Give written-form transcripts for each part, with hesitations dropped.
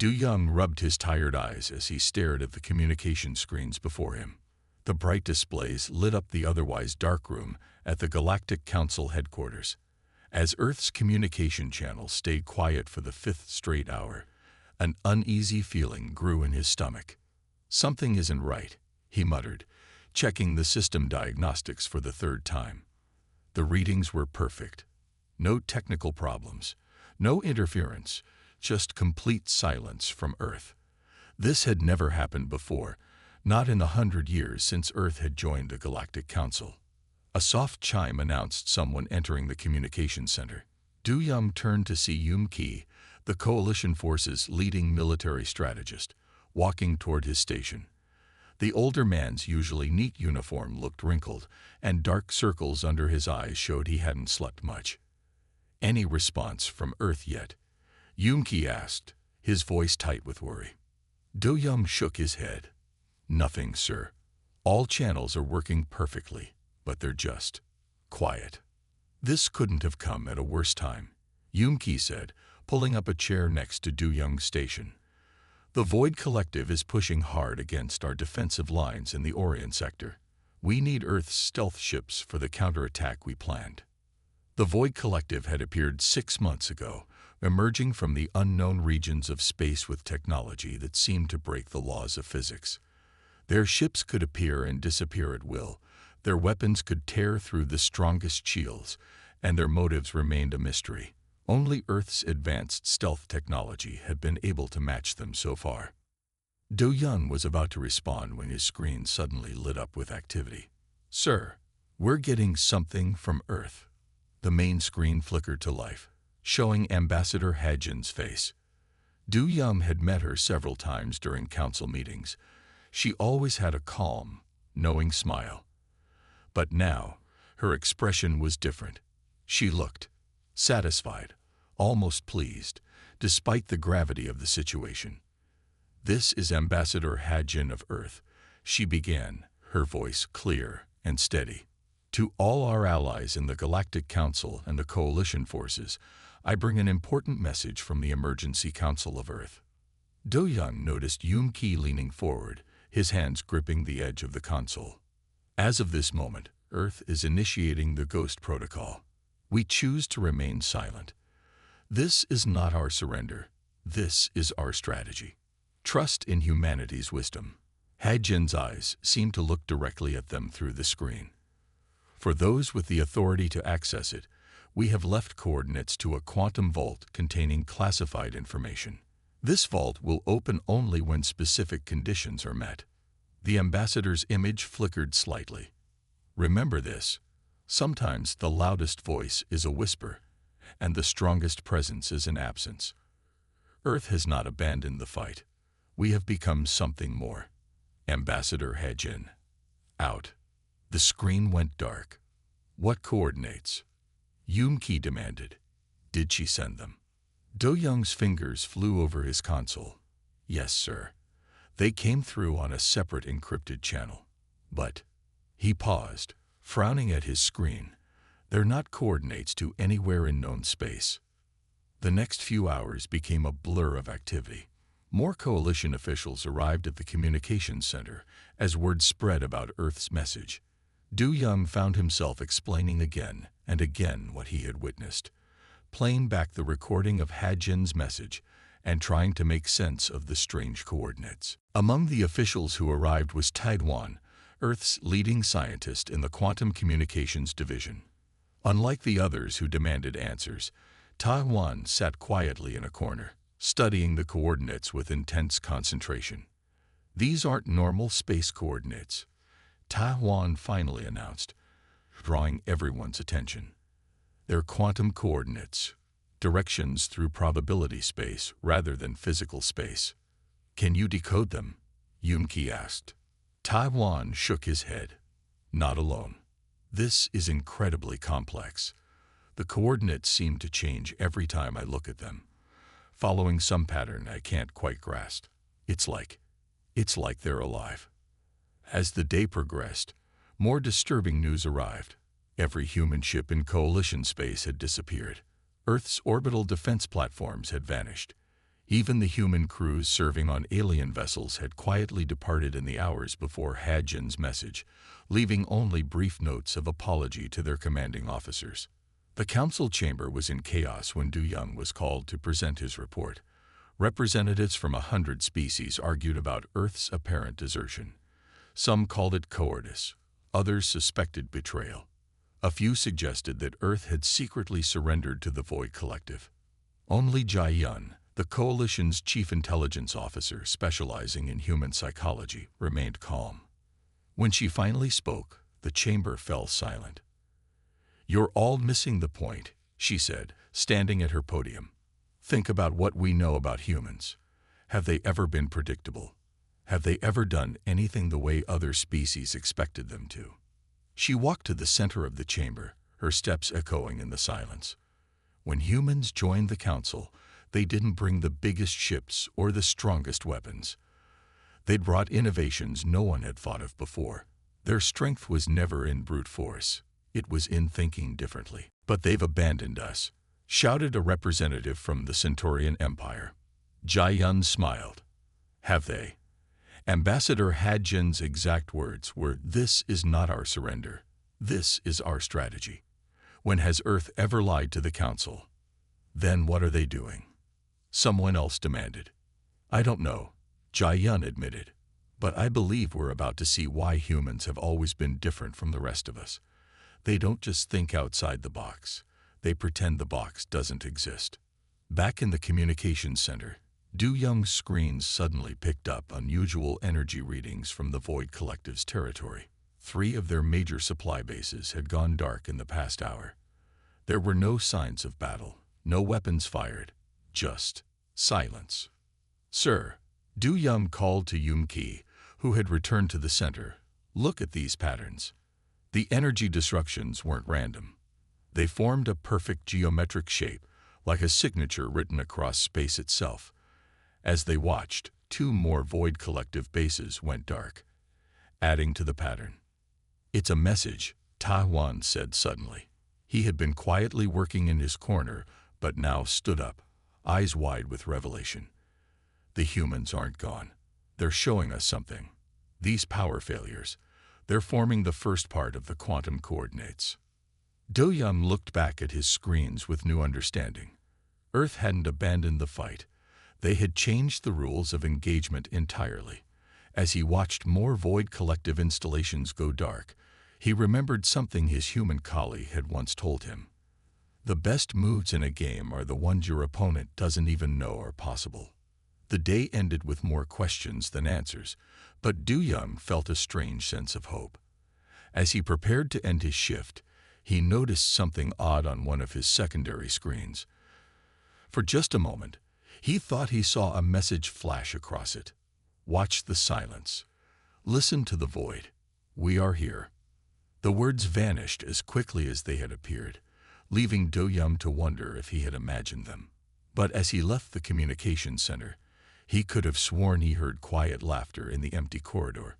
Du Young rubbed his tired eyes as he stared at the communication screens before him. The bright displays lit up the otherwise dark room at the Galactic Council headquarters. As Earth's communication channel stayed quiet for the fifth straight hour, an uneasy feeling grew in his stomach. "Something isn't right," he muttered, checking the system diagnostics for the third time. The readings were perfect. No technical problems, no interference, just complete silence from Earth. This had never happened before, not in the 100 years since Earth had joined the Galactic Council. A soft chime announced someone entering the communications center. Du Young turned to see Yum Ki, the Coalition Force's leading military strategist, walking toward his station. The older man's usually neat uniform looked wrinkled, and dark circles under his eyes showed he hadn't slept much. "Any response from Earth yet?" Yum Ki asked, his voice tight with worry. Du Young shook his head. "Nothing, sir. All channels are working perfectly, but they're just quiet." "This couldn't have come at a worse time," Yum Ki said, pulling up a chair next to Du Young's station. "The Void Collective is pushing hard against our defensive lines in the Orion sector. We need Earth's stealth ships for the counterattack we planned." The Void Collective had appeared 6 months ago, emerging from the unknown regions of space with technology that seemed to break the laws of physics. Their ships could appear and disappear at will, their weapons could tear through the strongest shields, and their motives remained a mystery. Only Earth's advanced stealth technology had been able to match them so far. Du Young was about to respond when his screen suddenly lit up with activity. "Sir, we're getting something from Earth." The main screen flickered to life, showing Ambassador Hajin's face. Du Young had met her several times during council meetings. She always had a calm, knowing smile. But now, her expression was different. She looked satisfied, almost pleased, despite the gravity of the situation. "This is Ambassador Hajin of Earth," she began, her voice clear and steady. "To all our allies in the Galactic Council and the Coalition Forces, I bring an important message from the Emergency Council of Earth." Du Young noticed Yum Ki leaning forward, his hands gripping the edge of the console. "As of this moment, Earth is initiating the Ghost Protocol. We choose to remain silent. This is not our surrender. This is our strategy. Trust in humanity's wisdom." Hajin's eyes seemed to look directly at them through the screen. "For those with the authority to access it, we have left coordinates to a quantum vault containing classified information. This vault will open only when specific conditions are met." The ambassador's image flickered slightly. "Remember this. Sometimes the loudest voice is a whisper, and the strongest presence is an absence. Earth has not abandoned the fight. We have become something more. Ambassador Hajin." Out. The screen went dark. "What coordinates?" Yum Ki demanded. "Did she send them?" Du Young's fingers flew over his console. "Yes, sir. They came through on a separate encrypted channel. But..." He paused, frowning at his screen. "They're not coordinates to anywhere in known space." The next few hours became a blur of activity. More coalition officials arrived at the communications center as word spread about Earth's message. Du Young found himself explaining again and again what he had witnessed, playing back the recording of Hajin's message and trying to make sense of the strange coordinates. Among the officials who arrived was Taiwan, Earth's leading scientist in the Quantum Communications Division. Unlike the others who demanded answers, Taiwan sat quietly in a corner, studying the coordinates with intense concentration. "These aren't normal space coordinates," Taiwan finally announced, drawing everyone's attention. "They're quantum coordinates, directions through probability space rather than physical space." "Can you decode them?" Yum Ki asked. Taiwan shook his head. "Not alone. This is incredibly complex. The coordinates seem to change every time I look at them, following some pattern I can't quite grasp. It's like they're alive." As the day progressed, more disturbing news arrived. Every human ship in coalition space had disappeared. Earth's orbital defense platforms had vanished. Even the human crews serving on alien vessels had quietly departed in the hours before Hadjin's message, leaving only brief notes of apology to their commanding officers. The council chamber was in chaos when Du Young was called to present his report. Representatives from 100 species argued about Earth's apparent desertion. Some called it cowardice, others suspected betrayal. A few suggested that Earth had secretly surrendered to the Void Collective. Only Jai Yun, the Coalition's chief intelligence officer specializing in human psychology, remained calm. When she finally spoke, the chamber fell silent. "You're all missing the point," she said, standing at her podium. "Think about what we know about humans. Have they ever been predictable? Have they ever done anything the way other species expected them to?" She walked to the center of the chamber, her steps echoing in the silence. When humans joined the council, they didn't bring the biggest ships or the strongest weapons. They'd brought innovations no one had thought of before. Their strength was never in brute force. It was in thinking differently. "But they've abandoned us," shouted a representative from the Centaurian Empire. Jai Yun smiled. "Have they?" Ambassador Hadjin's exact words were, "This is not our surrender. This is our strategy." When has Earth ever lied to the Council? Then what are they doing? Someone else demanded. "I don't know," Jai Yun admitted, "but I believe we're about to see why humans have always been different from the rest of us. They don't just think outside the box. They pretend the box doesn't exist." Back in the communications center, Du Young's screens suddenly picked up unusual energy readings from the Void Collective's territory. 3 of their major supply bases had gone dark in the past hour. There were no signs of battle, no weapons fired, just silence. "Sir," Du Young called to Yum Ki, who had returned to the center, "look at these patterns." The energy disruptions weren't random. They formed a perfect geometric shape, like a signature written across space itself. As they watched, 2 more Void Collective bases went dark, adding to the pattern. "It's a message," Ta Huan said suddenly. He had been quietly working in his corner, but now stood up, eyes wide with revelation. "The humans aren't gone. They're showing us something. These power failures, they're forming the first part of the quantum coordinates." Do Young looked back at his screens with new understanding. Earth hadn't abandoned the fight. They had changed the rules of engagement entirely. As he watched more Void Collective installations go dark, he remembered something his human colleague had once told him. "The best moves in a game are the ones your opponent doesn't even know are possible." The day ended with more questions than answers, but Du Young felt a strange sense of hope. As he prepared to end his shift, he noticed something odd on one of his secondary screens. For just a moment, he thought he saw a message flash across it. "Watch the silence. Listen to the void. We are here." The words vanished as quickly as they had appeared, leaving Do Young to wonder if he had imagined them. But as he left the communications center, he could have sworn he heard quiet laughter in the empty corridor,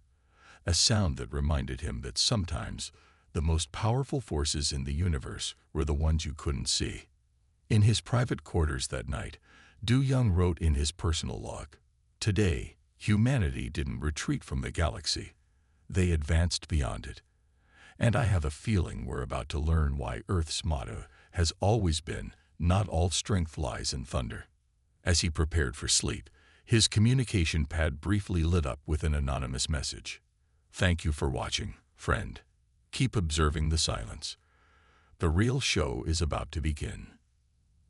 a sound that reminded him that sometimes the most powerful forces in the universe were the ones you couldn't see. In his private quarters that night, Du Young wrote in his personal log, "Today, humanity didn't retreat from the galaxy. They advanced beyond it. And I have a feeling we're about to learn why Earth's motto has always been, 'Not all strength lies in thunder.'" As he prepared for sleep, his communication pad briefly lit up with an anonymous message. "Thank you for watching, friend. Keep observing the silence. The real show is about to begin."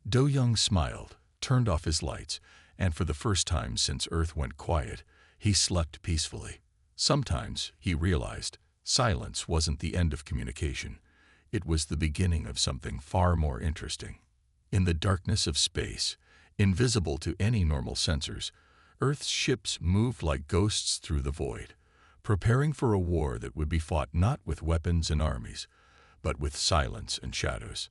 Do Young smiled, turned off his lights, and for the first time since Earth went quiet, he slept peacefully. Sometimes, he realized, silence wasn't the end of communication. It was the beginning of something far more interesting. In the darkness of space, invisible to any normal sensors, Earth's ships moved like ghosts through the void, preparing for a war that would be fought not with weapons and armies, but with silence and shadows.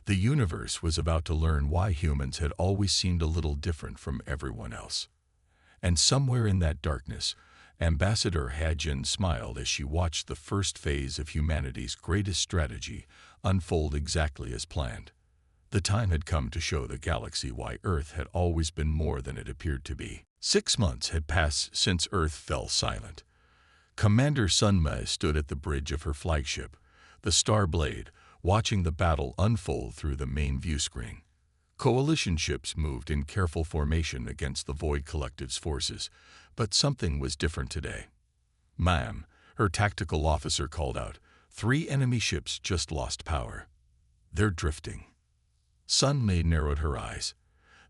The universe was about to learn why humans had always seemed a little different from everyone else. And somewhere in that darkness, Ambassador Hadjin smiled as she watched the first phase of humanity's greatest strategy unfold exactly as planned. The time had come to show the galaxy why Earth had always been more than it appeared to be. 6 months had passed since Earth fell silent. Commander Sun Ma stood at the bridge of her flagship, the Star Blade, watching the battle unfold through the main view screen. Coalition ships moved in careful formation against the Void Collective's forces, but something was different today. "Ma'am," her tactical officer called out, "3 enemy ships just lost power. They're drifting." Sun Ma narrowed her eyes.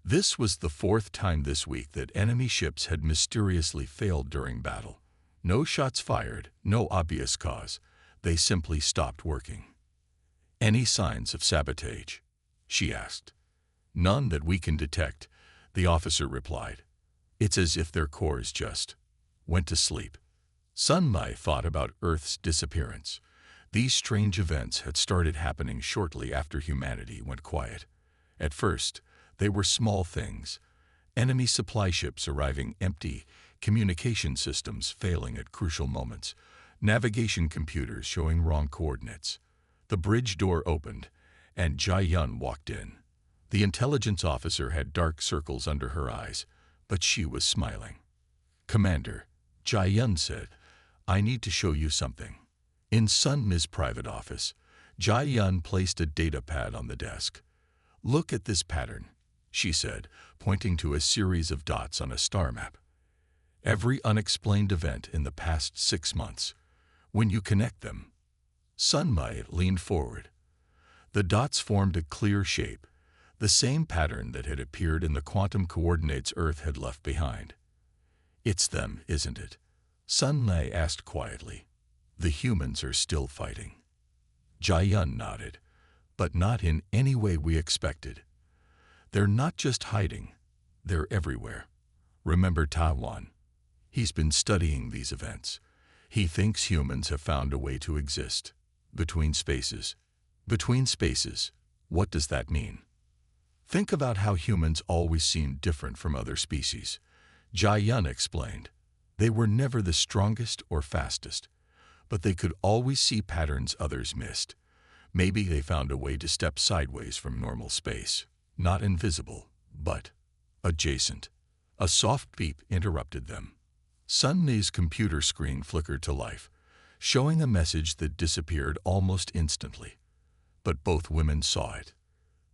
This was the 4th time this week that enemy ships had mysteriously failed during battle. No shots fired, no obvious cause. They simply stopped working. "Any signs of sabotage?" she asked. "None that we can detect," the officer replied. "It's as if their cores just went to sleep." Sun Ma thought about Earth's disappearance. These strange events had started happening shortly after humanity went quiet. At first, they were small things. Enemy supply ships arriving empty, communication systems failing at crucial moments, navigation computers showing wrong coordinates. The bridge door opened, and Jai Yun walked in. The intelligence officer had dark circles under her eyes, but she was smiling. "Commander," Jai Yun said, "I need to show you something." In Sun Ma's private office, Jai Yun placed a data pad on the desk. "Look at this pattern," she said, pointing to a series of dots on a star map. "Every unexplained event in the past 6 months. When you connect them—" Sun Ma leaned forward. The dots formed a clear shape, the same pattern that had appeared in the quantum coordinates Earth had left behind. "It's them, isn't it?" Sun Ma asked quietly. "The humans are still fighting." Jai Yun nodded, "But not in any way we expected. They're not just hiding, they're everywhere. Remember Taiwan? He's been studying these events. He thinks humans have found a way to exist between spaces." Between spaces, what does that mean? "Think about how humans always seemed different from other species," Jai Yun explained. "They were never the strongest or fastest, but they could always see patterns others missed. Maybe they found a way to step sideways from normal space, not invisible, but adjacent." A soft beep interrupted them. Sun Ma's computer screen flickered to life, showing a message that disappeared almost instantly. But both women saw it.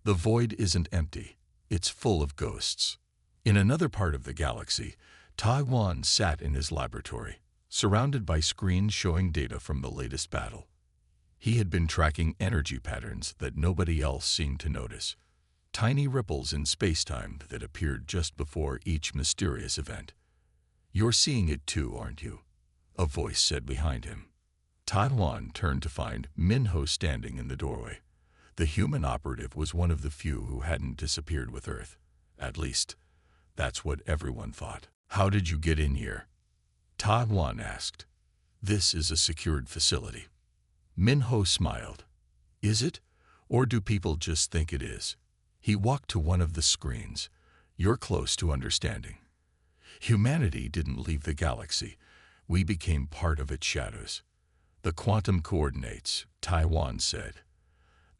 The void isn't empty, it's full of ghosts. In another part of the galaxy, Taiwan sat in his laboratory, surrounded by screens showing data from the latest battle. He had been tracking energy patterns that nobody else seemed to notice, tiny ripples in space-time that appeared just before each mysterious event. "You're seeing it too, aren't you?" a voice said behind him. Taiwan turned to find Minho standing in the doorway. The human operative was one of the few who hadn't disappeared with Earth. At least, that's what everyone thought. "How did you get in here?" Taiwan asked. "This is a secured facility." Minho smiled. "Is it? Or do people just think it is?" He walked to one of the screens. "You're close to understanding. Humanity didn't leave the galaxy. We became part of its shadows. The quantum coordinates," Taiwan said.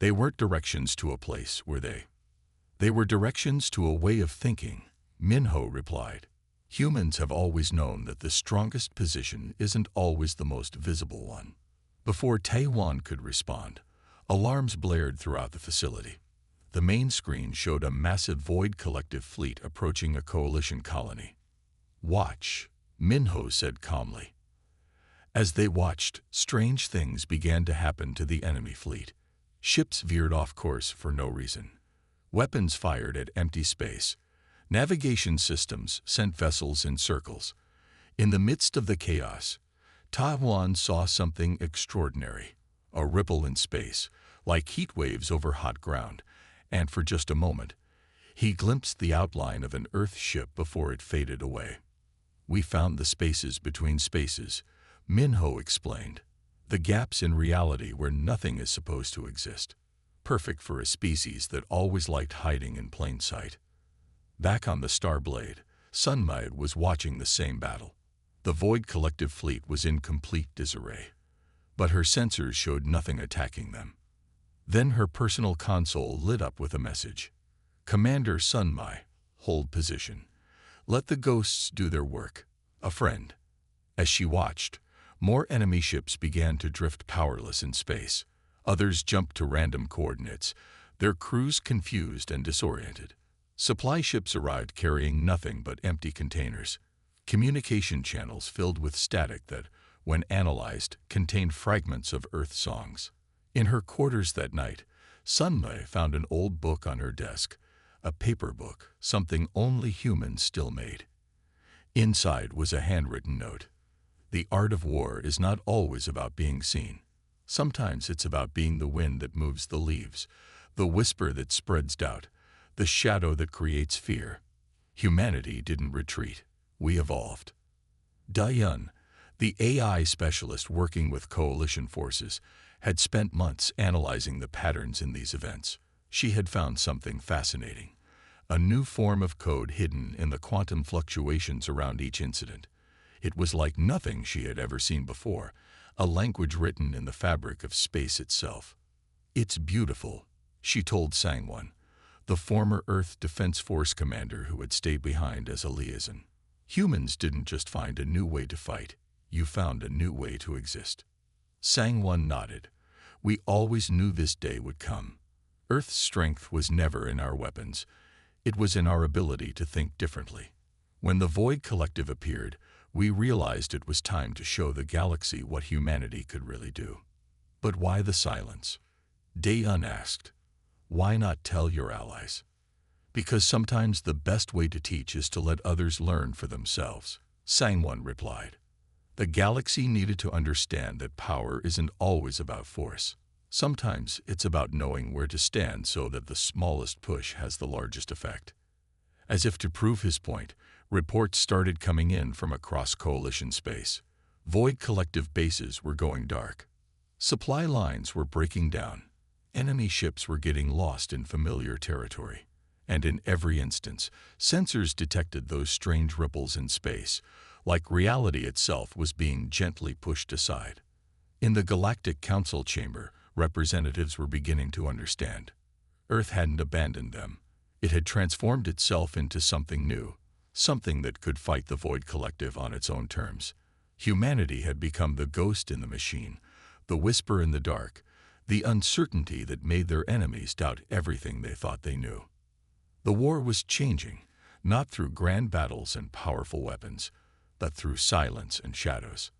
"They weren't directions to a place, were they?" "They were directions to a way of thinking," Minho replied. "Humans have always known that the strongest position isn't always the most visible one." Before Taiwan could respond, alarms blared throughout the facility. The main screen showed a massive Void Collective fleet approaching a coalition colony. "Watch," Minho said calmly. As they watched, strange things began to happen to the enemy fleet. Ships veered off course for no reason. Weapons fired at empty space. Navigation systems sent vessels in circles. In the midst of the chaos, Taiwan saw something extraordinary, a ripple in space, like heat waves over hot ground, and for just a moment, he glimpsed the outline of an Earth ship before it faded away. "We found the spaces between spaces," Minho explained. "The gaps in reality where nothing is supposed to exist. Perfect for a species that always liked hiding in plain sight." Back on the Star Blade, Sun Ma was watching the same battle. The Void Collective fleet was in complete disarray, but her sensors showed nothing attacking them. Then her personal console lit up with a message. Commander Sunmai, hold position. Let the ghosts do their work. A friend. As she watched, more enemy ships began to drift powerless in space. Others jumped to random coordinates, their crews confused and disoriented. Supply ships arrived carrying nothing but empty containers. Communication channels filled with static that, when analyzed, contained fragments of Earth songs. In her quarters that night, Sunmai found an old book on her desk, a paper book, something only humans still made. Inside was a handwritten note. The art of war is not always about being seen. Sometimes it's about being the wind that moves the leaves, the whisper that spreads doubt, the shadow that creates fear. Humanity didn't retreat. We evolved. Dayun, the AI specialist working with coalition forces, had spent months analyzing the patterns in these events. She had found something fascinating, a new form of code hidden in the quantum fluctuations around each incident. It was like nothing she had ever seen before, a language written in the fabric of space itself. It's beautiful, she told Sangwon, the former Earth Defense Force commander who had stayed behind as a liaison. Humans didn't just find a new way to fight, you found a new way to exist. Sangwon nodded. We always knew this day would come. Earth's strength was never in our weapons. It was in our ability to think differently. When the Void Collective appeared, we realized it was time to show the galaxy what humanity could really do. But why the silence? Dayun asked. Why not tell your allies? Because sometimes the best way to teach is to let others learn for themselves, Sangwon replied. The galaxy needed to understand that power isn't always about force. Sometimes it's about knowing where to stand so that the smallest push has the largest effect. As if to prove his point, reports started coming in from across coalition space. Void Collective bases were going dark. Supply lines were breaking down. Enemy ships were getting lost in familiar territory. And in every instance, sensors detected those strange ripples in space, like reality itself was being gently pushed aside. In the Galactic Council chamber, representatives were beginning to understand. Earth hadn't abandoned them. It had transformed itself into something new, something that could fight the Void Collective on its own terms. Humanity had become the ghost in the machine, the whisper in the dark, the uncertainty that made their enemies doubt everything they thought they knew. The war was changing, not through grand battles and powerful weapons, but through silence and shadows.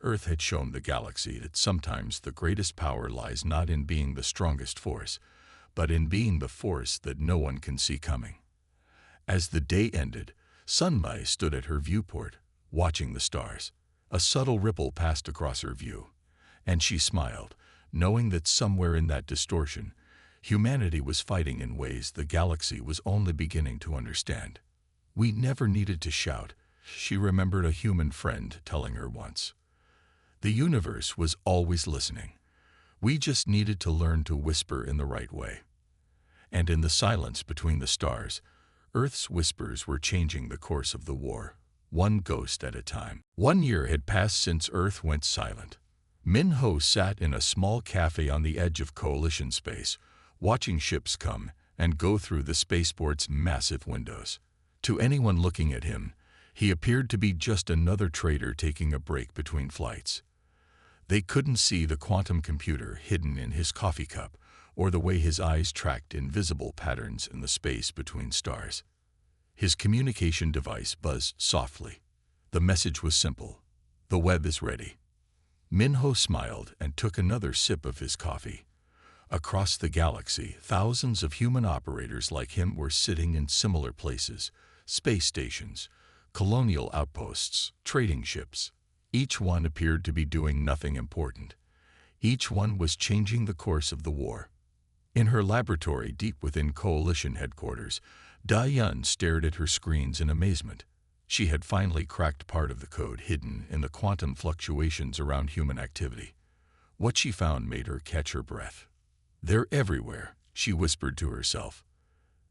Earth had shown the galaxy that sometimes the greatest power lies not in being the strongest force, but in being the force that no one can see coming. As the day ended, Sunmai stood at her viewport, watching the stars. A subtle ripple passed across her view, and she smiled, knowing that somewhere in that distortion, humanity was fighting in ways the galaxy was only beginning to understand. We never needed to shout, she remembered a human friend telling her once. The universe was always listening. We just needed to learn to whisper in the right way. And in the silence between the stars, Earth's whispers were changing the course of the war, one ghost at a time. 1 year had passed since Earth went silent. Min-Ho sat in a small cafe on the edge of coalition space, watching ships come and go through the spaceport's massive windows. To anyone looking at him, he appeared to be just another trader taking a break between flights. They couldn't see the quantum computer hidden in his coffee cup, or the way his eyes tracked invisible patterns in the space between stars. His communication device buzzed softly. The message was simple. The web is ready. Min-Ho smiled and took another sip of his coffee. Across the galaxy, thousands of human operators like him were sitting in similar places, space stations, colonial outposts, trading ships. Each one appeared to be doing nothing important. Each one was changing the course of the war. In her laboratory deep within Coalition headquarters, Dayun stared at her screens in amazement. She had finally cracked part of the code hidden in the quantum fluctuations around human activity. What she found made her catch her breath. They're everywhere, she whispered to herself.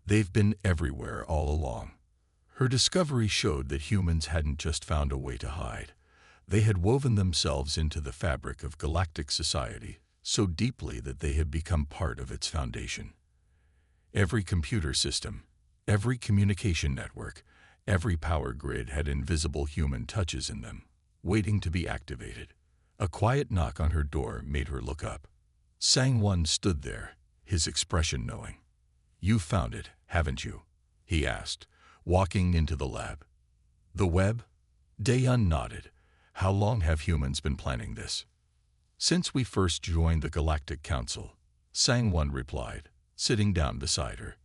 They've been everywhere all along. Her discovery showed that humans hadn't just found a way to hide. They had woven themselves into the fabric of galactic society, so deeply that they had become part of its foundation. Every computer system, every communication network, every power grid had invisible human touches in them, waiting to be activated. A quiet knock on her door made her look up. Sang-won stood there, his expression knowing. "You found it, haven't you?" he asked, walking into the lab. "The web?" Dae-yeon nodded. "How long have humans been planning this?" "Since we first joined the Galactic Council," Sang-won replied, sitting down beside her.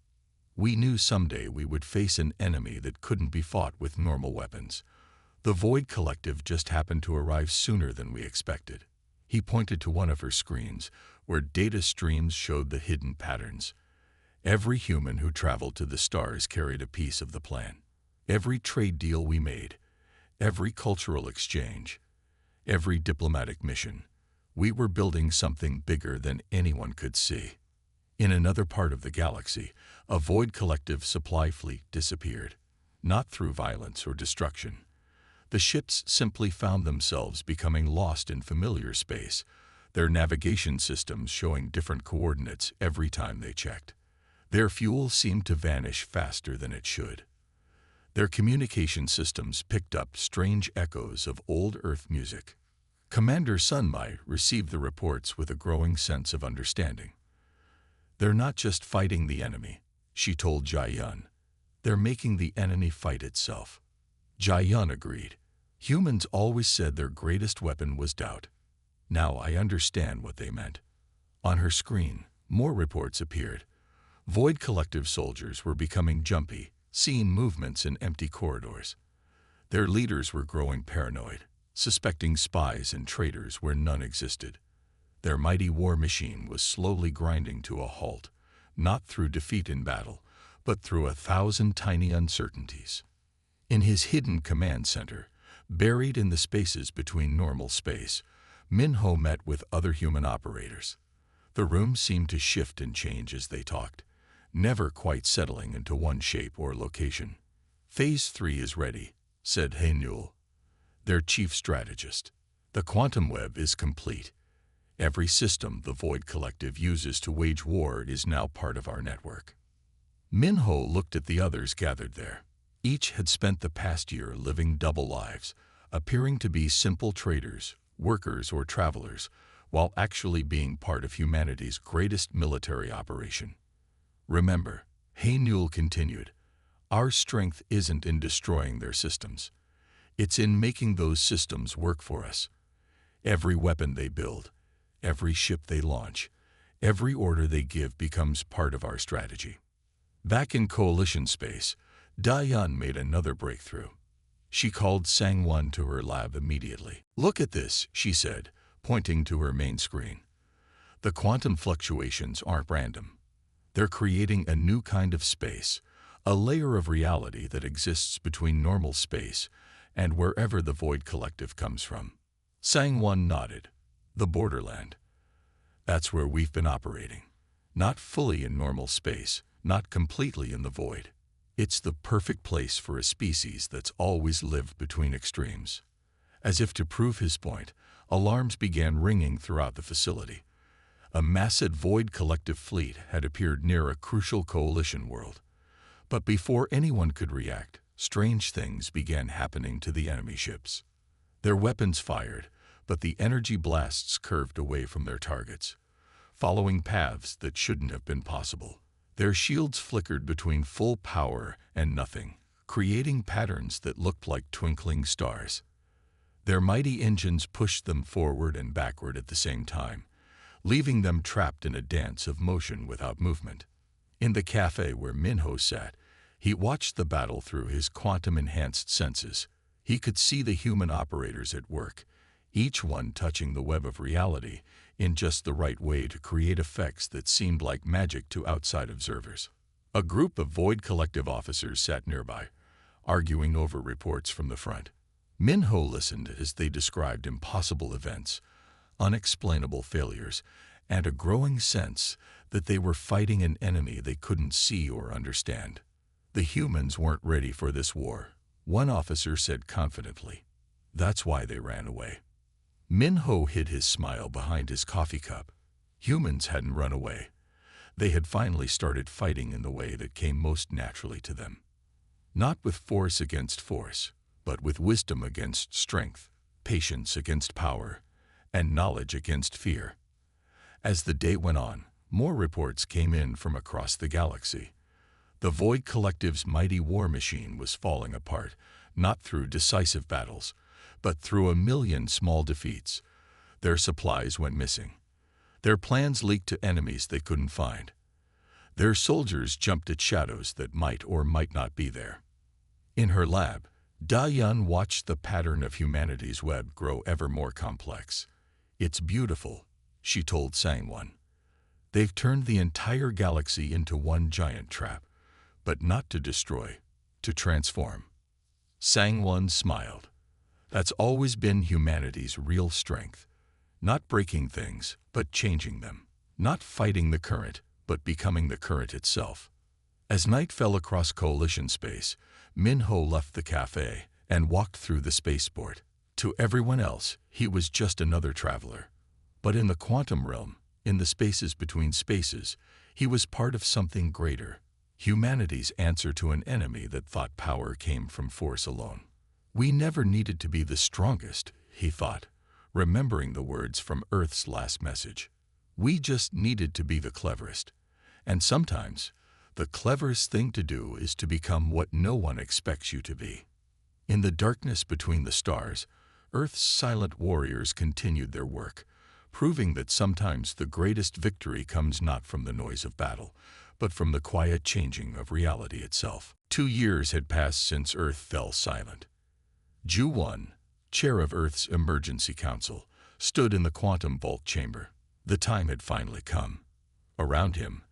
"We knew someday we would face an enemy that couldn't be fought with normal weapons. The Void Collective just happened to arrive sooner than we expected." He pointed to one of her screens, where data streams showed the hidden patterns. Every human who traveled to the stars carried a piece of the plan. Every trade deal we made, every cultural exchange, every diplomatic mission. We were building something bigger than anyone could see. In another part of the galaxy, a Void Collective supply fleet disappeared, not through violence or destruction. The ships simply found themselves becoming lost in familiar space, their navigation systems showing different coordinates every time they checked. Their fuel seemed to vanish faster than it should. Their communication systems picked up strange echoes of old Earth music. Commander Sunmai received the reports with a growing sense of understanding. "They're not just fighting the enemy," she told Jae-yeon. "They're making the enemy fight itself." Jae-yeon agreed. Humans always said their greatest weapon was doubt. Now I understand what they meant. On her screen, more reports appeared. Void Collective soldiers were becoming jumpy, seeing movements in empty corridors. Their leaders were growing paranoid, suspecting spies and traitors where none existed. Their mighty war machine was slowly grinding to a halt, not through defeat in battle, but through 1,000 tiny uncertainties. In his hidden command center, buried in the spaces between normal space, Min-ho met with other human operators. The room seemed to shift and change as they talked, never quite settling into one shape or location. "Phase 3 is ready," said Hae-Nul, their chief strategist. "The quantum web is complete. Every system the Void Collective uses to wage war is now part of our network." Min-ho looked at the others gathered there. Each had spent the past year living double lives, appearing to be simple traders, workers, or travelers, while actually being part of humanity's greatest military operation. "Remember," Hae-Nul continued, "our strength isn't in destroying their systems. It's in making those systems work for us. Every weapon they build, every ship they launch, every order they give becomes part of our strategy." Back in coalition space, Dae-yeon made another breakthrough. She called Sang-won to her lab immediately. "Look at this," she said, pointing to her main screen. "The quantum fluctuations aren't random. They're creating a new kind of space, a layer of reality that exists between normal space and wherever the Void Collective comes from." Sang-won nodded. "The borderland. That's where we've been operating. Not fully in normal space, not completely in the void. It's the perfect place for a species that's always lived between extremes." As if to prove his point, alarms began ringing throughout the facility. A massive Void Collective fleet had appeared near a crucial coalition world. But before anyone could react, strange things began happening to the enemy ships. Their weapons fired, but the energy blasts curved away from their targets, following paths that shouldn't have been possible. Their shields flickered between full power and nothing, creating patterns that looked like twinkling stars. Their mighty engines pushed them forward and backward at the same time, leaving them trapped in a dance of motion without movement. In the cafe where Min-ho sat, he watched the battle through his quantum-enhanced senses. He could see the human operators at work, each one touching the web of reality in just the right way to create effects that seemed like magic to outside observers. A group of Void Collective officers sat nearby, arguing over reports from the front. Min-ho listened as they described impossible events, unexplainable failures, and a growing sense that they were fighting an enemy they couldn't see or understand. "The humans weren't ready for this war," one officer said confidently. "That's why they ran away." Min-ho hid his smile behind his coffee cup. Humans hadn't run away. They had finally started fighting in the way that came most naturally to them. Not with force against force, but with wisdom against strength, patience against power, and knowledge against fear. As the day went on, more reports came in from across the galaxy. The Void Collective's mighty war machine was falling apart, not through decisive battles, but through a million small defeats. Their supplies went missing. Their plans leaked to enemies they couldn't find. Their soldiers jumped at shadows that might or might not be there. In her lab, Da-Yun watched the pattern of humanity's web grow ever more complex. "It's beautiful," she told Sang-Won. "They've turned the entire galaxy into one giant trap, but not to destroy, to transform." Sang-Won smiled. That's always been humanity's real strength. Not breaking things, but changing them. Not fighting the current, but becoming the current itself. As night fell across Coalition space, Min-Ho left the cafe and walked through the spaceport. To everyone else, he was just another traveler. But in the quantum realm, in the spaces between spaces, he was part of something greater. Humanity's answer to an enemy that thought power came from force alone. We never needed to be the strongest, he thought, remembering the words from Earth's last message. We just needed to be the cleverest. And sometimes, the cleverest thing to do is to become what no one expects you to be. In the darkness between the stars, Earth's silent warriors continued their work, proving that sometimes the greatest victory comes not from the noise of battle, but from the quiet changing of reality itself. 2 years had passed since Earth fell silent. Ju-Won, chair of Earth's Emergency Council, stood in the quantum vault chamber. The time had finally come. Around him,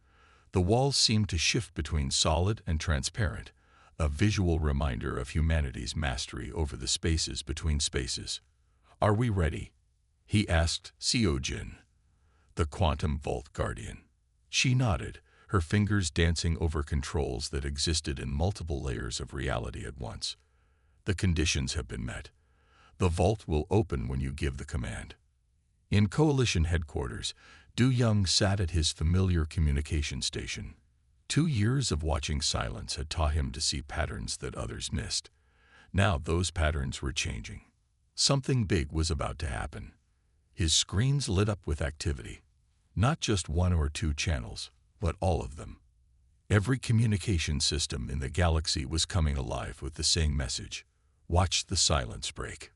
the walls seemed to shift between solid and transparent, a visual reminder of humanity's mastery over the spaces between spaces. "Are we ready?" he asked Seo-Jin, the quantum vault guardian. She nodded, her fingers dancing over controls that existed in multiple layers of reality at once. "The conditions have been met. The vault will open when you give the command." In Coalition headquarters, Du-Young sat at his familiar communication station. 2 years of watching silence had taught him to see patterns that others missed. Now those patterns were changing. Something big was about to happen. His screens lit up with activity. Not just 1 or 2 channels, but all of them. Every communication system in the galaxy was coming alive with the same message. Watch the silence break.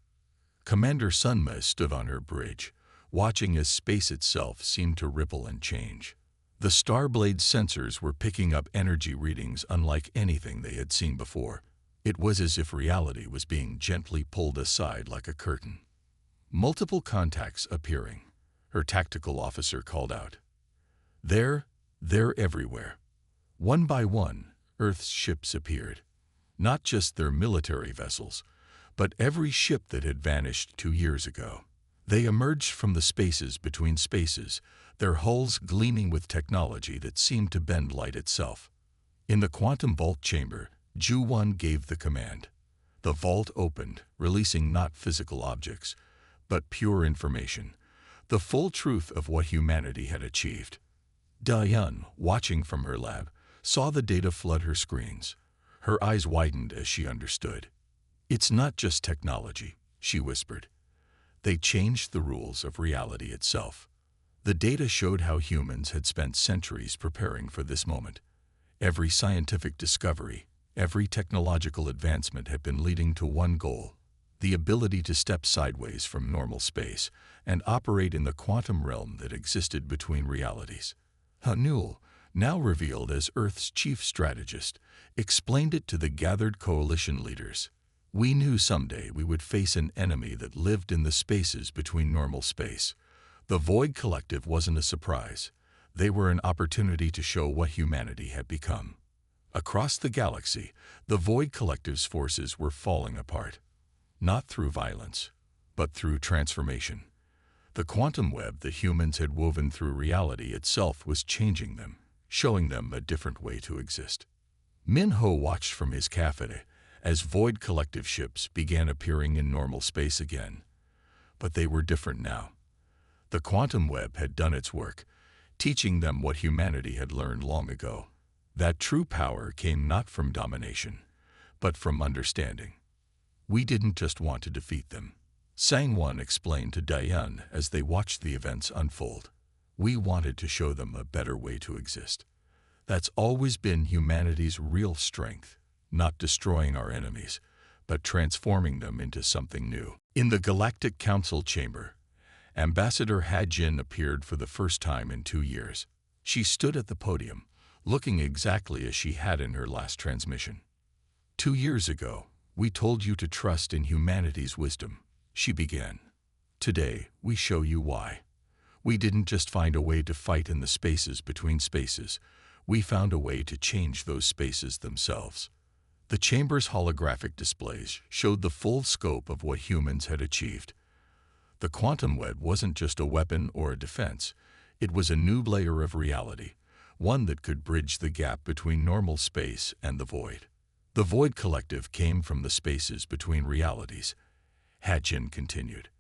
Commander Sunma stood on her bridge, watching as space itself seemed to ripple and change. The Starblade sensors were picking up energy readings unlike anything they had seen before. It was as if reality was being gently pulled aside like a curtain. Multiple contacts appearing, her tactical officer called out. They're everywhere. One by one, Earth's ships appeared. Not just their military vessels, but every ship that had vanished 2 years ago. They emerged from the spaces between spaces, their hulls gleaming with technology that seemed to bend light itself. In the quantum vault chamber, Ju-Won gave the command. The vault opened, releasing not physical objects, but pure information, the full truth of what humanity had achieved. Da-Yun, watching from her lab, saw the data flood her screens. Her eyes widened as she understood. "It's not just technology," she whispered. "They changed the rules of reality itself." The data showed how humans had spent centuries preparing for this moment. Every scientific discovery, every technological advancement had been leading to one goal: the ability to step sideways from normal space and operate in the quantum realm that existed between realities. Hanul, now revealed as Earth's chief strategist, explained it to the gathered coalition leaders. "We knew someday we would face an enemy that lived in the spaces between normal space. The Void Collective wasn't a surprise. They were an opportunity to show what humanity had become." Across the galaxy, the Void Collective's forces were falling apart. Not through violence, but through transformation. The quantum web that humans had woven through reality itself was changing them, showing them a different way to exist. Min-Ho watched from his cafe as Void Collective ships began appearing in normal space again. But they were different now. The quantum web had done its work, teaching them what humanity had learned long ago. That true power came not from domination, but from understanding. We didn't just want to defeat them, Sang-won explained to Diane as they watched the events unfold. We wanted to show them a better way to exist. That's always been humanity's real strength, not destroying our enemies, but transforming them into something new. In the Galactic Council chamber, Ambassador Ha-Jin appeared for the first time in 2 years. She stood at the podium, looking exactly as she had in her last transmission. 2 years ago, we told you to trust in humanity's wisdom, she began. Today, we show you why. We didn't just find a way to fight in the spaces between spaces. We found a way to change those spaces themselves. The chamber's holographic displays showed the full scope of what humans had achieved. The quantum web wasn't just a weapon or a defense. It was a new layer of reality, one that could bridge the gap between normal space and the void. The Void Collective came from the spaces between realities, Ha-Jin continued.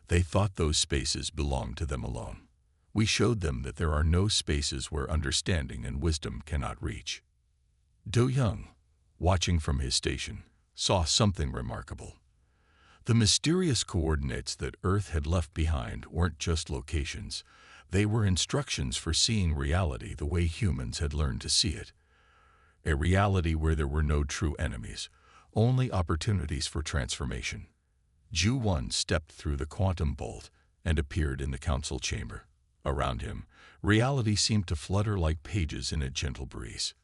They thought those spaces belonged to them alone. We showed them that there are no spaces where understanding and wisdom cannot reach. Do-young, watching from his station, saw something remarkable. The mysterious coordinates that Earth had left behind weren't just locations. They were instructions for seeing reality the way humans had learned to see it. A reality where there were no true enemies, only opportunities for transformation. Ju-won stepped through the quantum bolt and appeared in the council chamber. Around him, reality seemed to flutter like pages in a gentle breeze.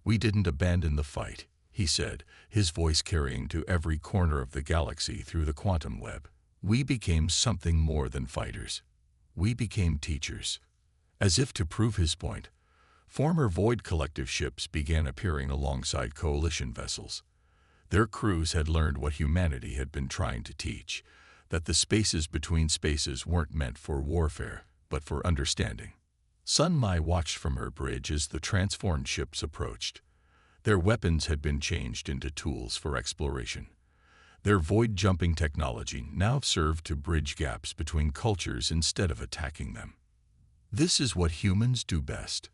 We didn't abandon the fight, he said, his voice carrying to every corner of the galaxy through the quantum web. We became something more than fighters. We became teachers. As if to prove his point, former Void Collective ships began appearing alongside coalition vessels. Their crews had learned what humanity had been trying to teach, that the spaces between spaces weren't meant for warfare, but for understanding. Sun Mai watched from her bridge as the transformed ships approached. Their weapons had been changed into tools for exploration. Their void-jumping technology now served to bridge gaps between cultures instead of attacking them. This is what humans do best,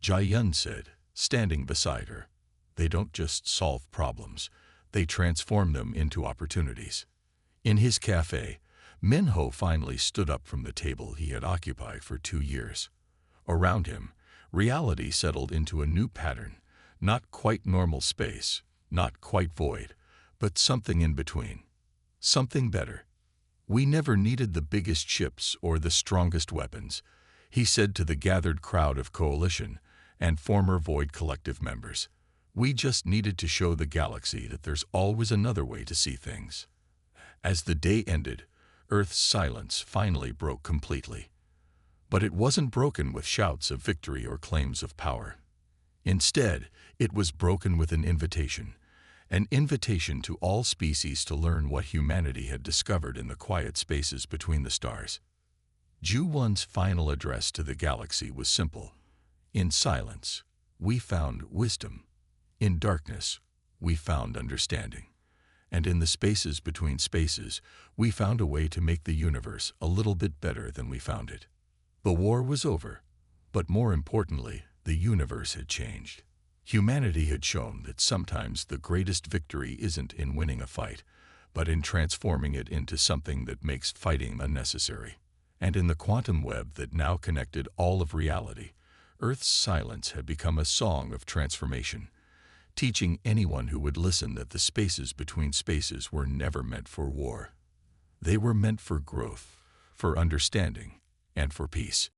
Jia-yun said, standing beside her. They don't just solve problems. They transform them into opportunities. In his cafe, Min-ho finally stood up from the table he had occupied for 2 years. Around him, reality settled into a new pattern, not quite normal space, not quite void, but something in between. Something better. We never needed the biggest ships or the strongest weapons, he said to the gathered crowd of coalition and former Void Collective members. We just needed to show the galaxy that there's always another way to see things. As the day ended, Earth's silence finally broke completely. But it wasn't broken with shouts of victory or claims of power. Instead, it was broken with an invitation to all species to learn what humanity had discovered in the quiet spaces between the stars. Ju-won's final address to the galaxy was simple. In silence, we found wisdom. In darkness, we found understanding. And in the spaces between spaces, we found a way to make the universe a little bit better than we found it. The war was over, but more importantly, the universe had changed. Humanity had shown that sometimes the greatest victory isn't in winning a fight, but in transforming it into something that makes fighting unnecessary. And in the quantum web that now connected all of reality, Earth's silence had become a song of transformation, teaching anyone who would listen that the spaces between spaces were never meant for war. They were meant for growth, for understanding, and for peace.